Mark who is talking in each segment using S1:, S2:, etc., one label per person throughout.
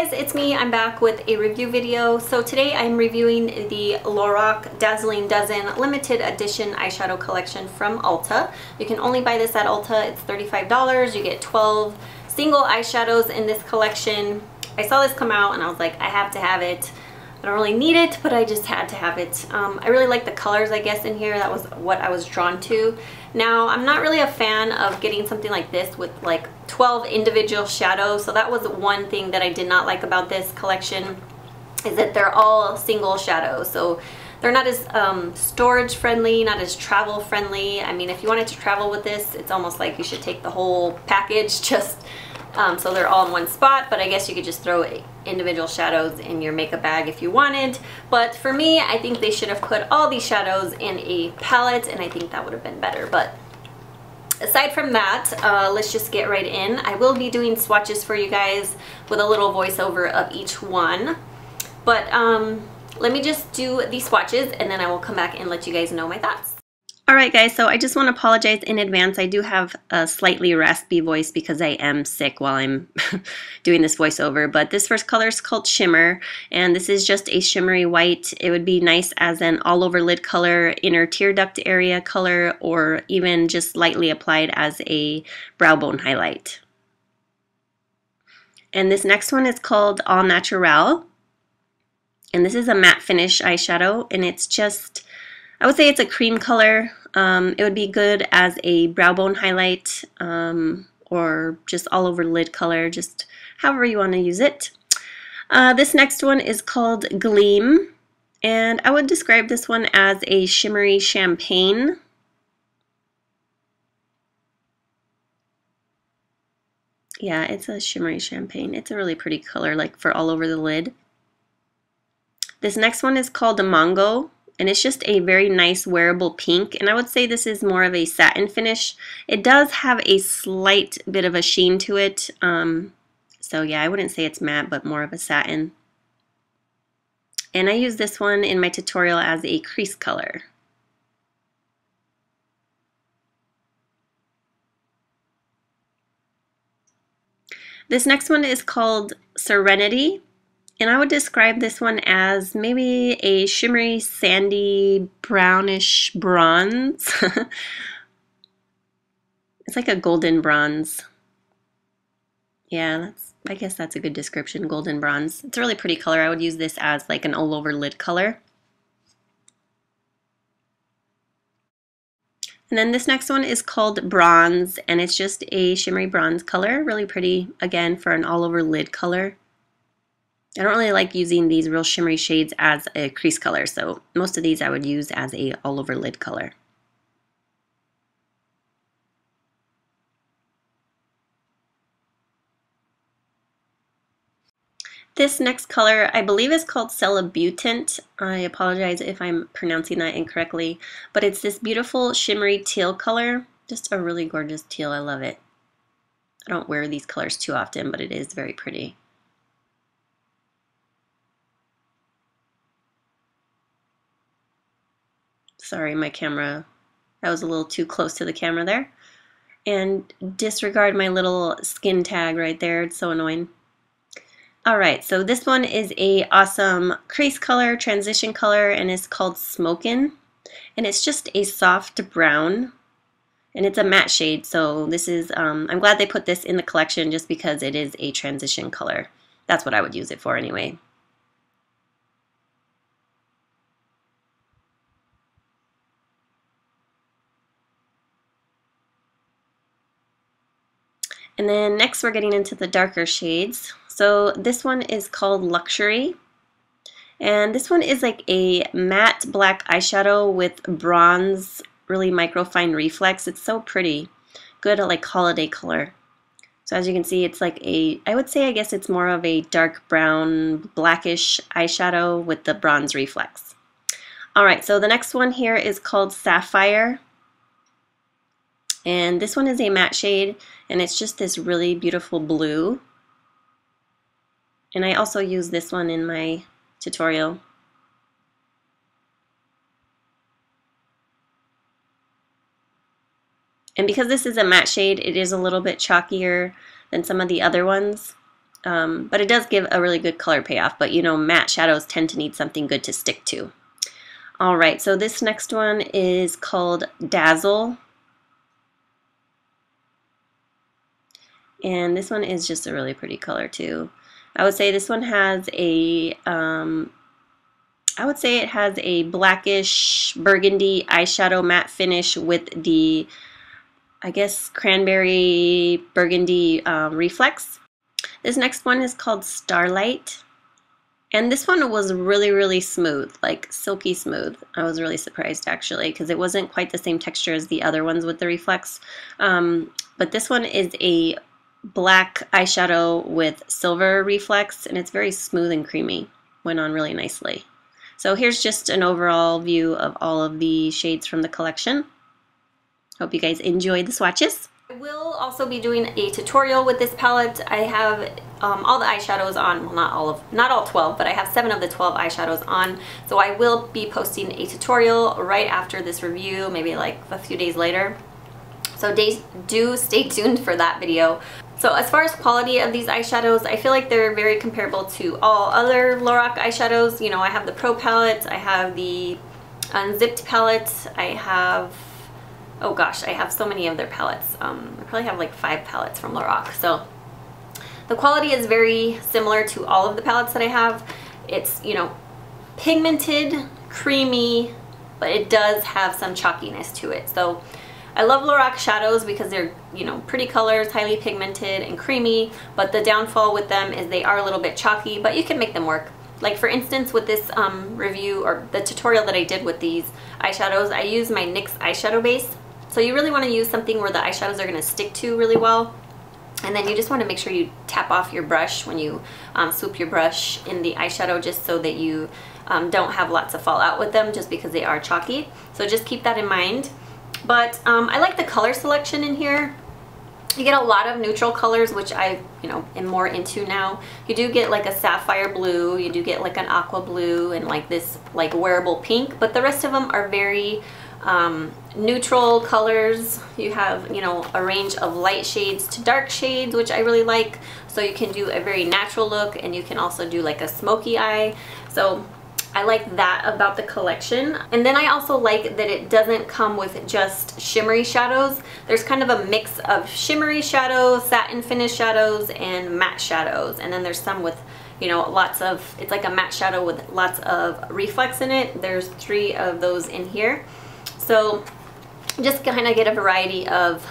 S1: guys, it's me. I'm back with a review video. So today I'm reviewing the LORAC Dazzling Dozen limited edition eyeshadow collection from Ulta. You can only buy this at Ulta. It's $35. You get 12 single eyeshadows in this collection. I saw this come out and I was like, I have to have it. I don't really need it, but I just had to have it. I really like the colors, I guess, in here. That was what I was drawn to. Now, I'm not really a fan of getting something like this with like 12 individual shadows. So that was one thing that I did not like about this collection, is that they're all single shadows. So they're not as storage friendly, not as travel friendly. I mean, if you wanted to travel with this, it's almost like you should take the whole package just so they're all in one spot, but I guess you could just throw individual shadows in your makeup bag if you wanted. But for me, I think they should have put all these shadows in a palette, and I think that would have been better. But aside from that, let's just get right in. I will be doing swatches for you guys with a little voiceover of each one. But let me just do these swatches, and then I will come back and let you guys know my thoughts. Alright guys, so I just want to apologize in advance. I do have a slightly raspy voice because I am sick while I'm doing this voiceover. But this first color is called Shimmer, and this is just a shimmery white. It would be nice as an all over lid color, inner tear duct area color, or even just lightly applied as a brow bone highlight. And this next one is called All Natural, and this is a matte finish eyeshadow, and it's just, I would say it's a cream color. It would be good as a brow bone highlight or just all over lid color, just however you want to use it. This next one is called Gleam, and I would describe this one as a shimmery champagne. Yeah, it's a shimmery champagne. It's a really pretty color, like for all over the lid. This next one is called a Mango, and it's just a very nice wearable pink, and I would say this is more of a satin finish. It does have a slight bit of a sheen to it, so yeah, I wouldn't say it's matte, but more of a satin. And I use this one in my tutorial as a crease color. This next one is called Serenity. And I would describe this one as maybe a shimmery, sandy, brownish bronze. It's like a golden bronze. Yeah, I guess that's a good description, golden bronze. It's a really pretty color. I would use this as like an all over lid color. And then this next one is called Bronze, and it's just a shimmery bronze color. Really pretty, again, for an all over lid color. I don't really like using these real shimmery shades as a crease color, so most of these I would use as a all over lid color. This next color I believe is called Celebutant. I apologize if I'm pronouncing that incorrectly, but it's this beautiful shimmery teal color. Just a really gorgeous teal. I love it. I don't wear these colors too often, but it is very pretty. Sorry, my camera, that was a little too close to the camera there. And disregard my little skin tag right there, it's so annoying. Alright, so this one is a awesome crease color, transition color, and it's called Smokin'. And it's just a soft brown, and it's a matte shade, so this is, I'm glad they put this in the collection just because it is a transition color. That's what I would use it for anyway. And then next we're getting into the darker shades. So this one is called Luxury. And this one is like a matte black eyeshadow with bronze, really microfine reflex. It's so pretty. Good like holiday color. So as you can see, it's like a, I would say, I guess it's more of a dark brown, blackish eyeshadow with the bronze reflex. Alright, so the next one here is called Sapphire. And this one is a matte shade, and it's just this really beautiful blue. And I also use this one in my tutorial. And because this is a matte shade, it is a little bit chalkier than some of the other ones. but it does give a really good color payoff. But you know, matte shadows tend to need something good to stick to. All right, so this next one is called Dazzle. And this one is just a really pretty color too. I would say this one has a, I would say it has a blackish burgundy eyeshadow matte finish with the, I guess, cranberry burgundy reflex. This next one is called Starlight. And this one was really, really smooth, like silky smooth. I was really surprised actually, because it wasn't quite the same texture as the other ones with the reflex. But this one is a black eyeshadow with silver reflex, and it's very smooth and creamy. Went on really nicely. So here's just an overall view of all of the shades from the collection. Hope you guys enjoyed the swatches. I will also be doing a tutorial with this palette. I have all the eyeshadows on, well, not all 12, but I have 7 of the 12 eyeshadows on. So I will be posting a tutorial right after this review, maybe like a few days later. So do stay tuned for that video. So as far as quality of these eyeshadows, I feel like they're very comparable to all other LORAC eyeshadows. You know, I have the Pro palette, I have the Unzipped palette, I have, oh gosh, I have so many of their palettes. I probably have like 5 palettes from LORAC. So the quality is very similar to all of the palettes that I have. It's, you know, pigmented, creamy, but it does have some chalkiness to it. So I love LORAC shadows because they're, you know, pretty colors, highly pigmented and creamy, but the downfall with them is they are a little bit chalky, but you can make them work. Like for instance, with this review or the tutorial that I did with these eyeshadows, I use my NYX eyeshadow base. So you really want to use something where the eyeshadows are going to stick to really well. And then you just want to make sure you tap off your brush when you swoop your brush in the eyeshadow, just so that you don't have lots of fallout with them, just because they are chalky. So just keep that in mind. But I like the color selection in here. You get a lot of neutral colors, which I, you know, am more into now. You do get like a sapphire blue, you do get like an aqua blue, and like this like wearable pink, but the rest of them are very neutral colors. You have, you know, a range of light shades to dark shades, which I really like. So you can do a very natural look, and you can also do like a smoky eye. So I like that about the collection. And then I also like that it doesn't come with just shimmery shadows. There's kind of a mix of shimmery shadows, satin finish shadows, and matte shadows. And then there's some with, you know, lots of, it's like a matte shadow with lots of reflex in it. There's 3 of those in here. So just kind of get a variety of,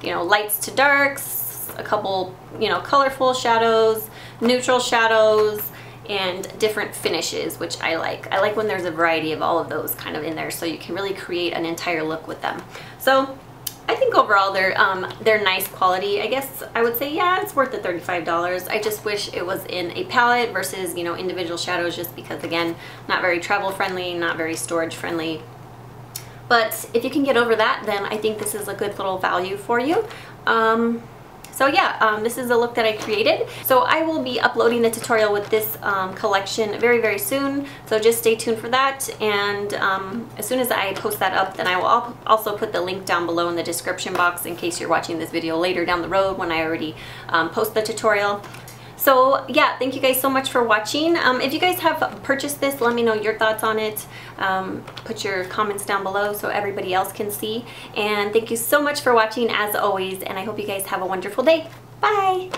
S1: you know, lights to darks, a couple, you know, colorful shadows, neutral shadows, and different finishes, which I like. I like when there's a variety of all of those kind of in there, so you can really create an entire look with them. So I think overall they're nice quality. I guess I would say, yeah, it's worth the $35. I just wish it was in a palette versus, you know, individual shadows, just because, again, not very travel friendly, not very storage friendly. But if you can get over that, then I think this is a good little value for you. So yeah, this is the look that I created. So I will be uploading the tutorial with this collection very, very soon. So just stay tuned for that. And as soon as I post that up, then I will also put the link down below in the description box in case you're watching this video later down the road when I already post the tutorial. So yeah, thank you guys so much for watching. If you guys have purchased this, let me know your thoughts on it. Put your comments down below so everybody else can see. And thank you so much for watching as always, and I hope you guys have a wonderful day. Bye!